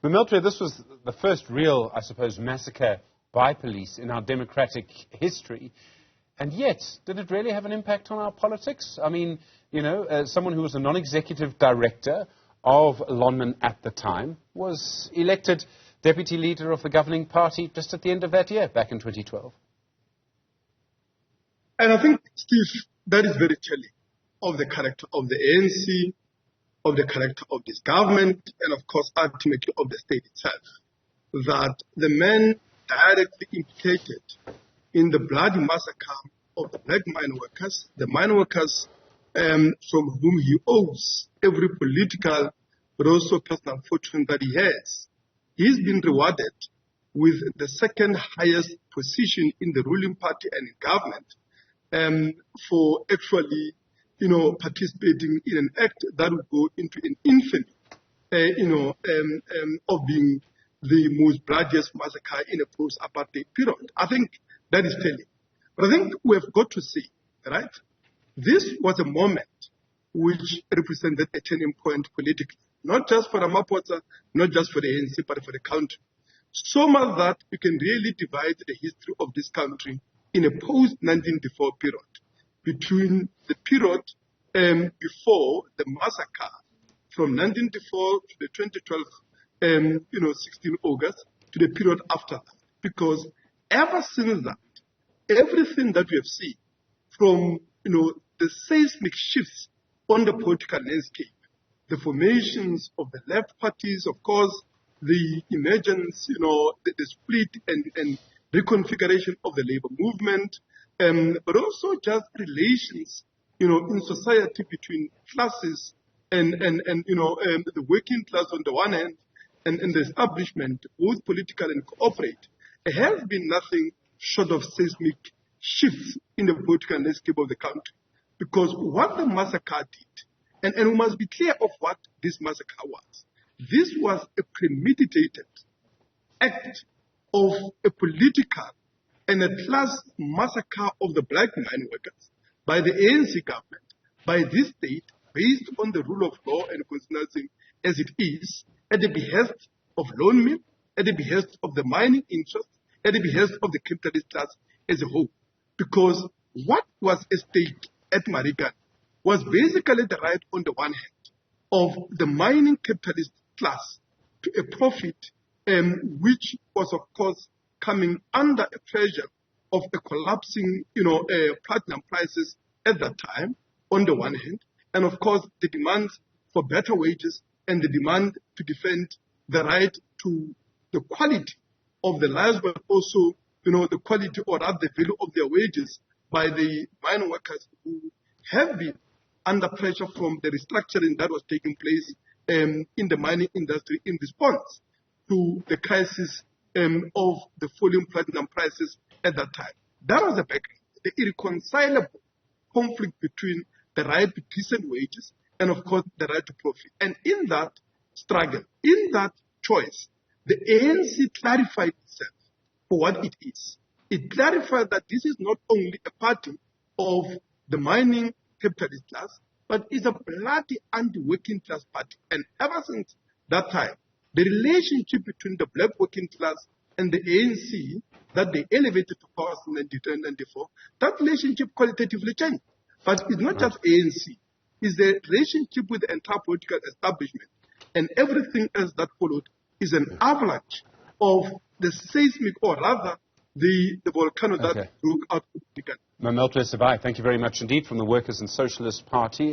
Mametlwe, this was the first real, I suppose, massacre by police in our democratic history. And yet, did it really have an impact on our politics? I mean, you know, someone who was a non-executive director of Lonmin at the time was elected deputy leader of the governing party just at the end of that year, back in 2012. And I think, Steve, that is very telling of the character of the ANC, of the character of this government, and of course, ultimately of the state itself, that the men directly implicated in the bloody massacre of the black mine workers, the mine workers from whom he owes every political but also personal fortune that he has. He's been rewarded with the second highest position in the ruling party and in government for actually, you know, participating in an act that would go into an infamy, of being the most bloodiest massacre in a post-apartheid period. I think that is telling. But I think we have got to see, right? This was a moment which represented a turning point politically, not just for Ramaphosa, not just for the ANC, but for the country. So much that you can really divide the history of this country in a post-1994 period, between the period before the massacre from 1994 to the 2012, 16 August, to the period after that. Because ever since that, everything that we have seen from, the seismic shifts on the political landscape, the formations of the left parties, of course, the emergence, the split and reconfiguration of the labor movement, but also just relations, in society between classes and the working class on the one hand and the establishment, both political and corporate. There has been nothing short of seismic shifts in the political landscape of the country. Because what the massacre did, and we must be clear of what this massacre was. This was a premeditated act of a political and a class massacre of the black mine workers by the ANC government, by this state, based on the rule of law and constitution as it is, at the behest of loan mill, at the behest of the mining interest, at the behest of the capitalist class as a whole. Because what was at stake at Marikana was basically the right on the one hand of the mining capitalist class to a profit, which was of course coming under a pressure of a collapsing, platinum prices at that time on the one hand, and of course the demand for better wages and the demand to defend the right to the quality of the lives, but also, the quality or rather the value of their wages by the mine workers who have been under pressure from the restructuring that was taking place in the mining industry in response to the crisis of the falling platinum prices at that time. That was the background, the irreconcilable conflict between the right to decent wages and, of course, the right to profit. And in that struggle, in that choice, the ANC clarified itself for what it is. It clarified that this is not only a party of the mining capitalist class, but is a bloody anti-working class party. And ever since that time, the relationship between the black working class and the ANC that they elevated to power in 1994, that relationship qualitatively changed. But it's not just ANC. It's the relationship with the entire political establishment. And everything else that followed is an avalanche of the seismic, or rather, the volcano that broke out. Mametlwe Sebei, thank you very much indeed, from the Workers' and Socialist Party.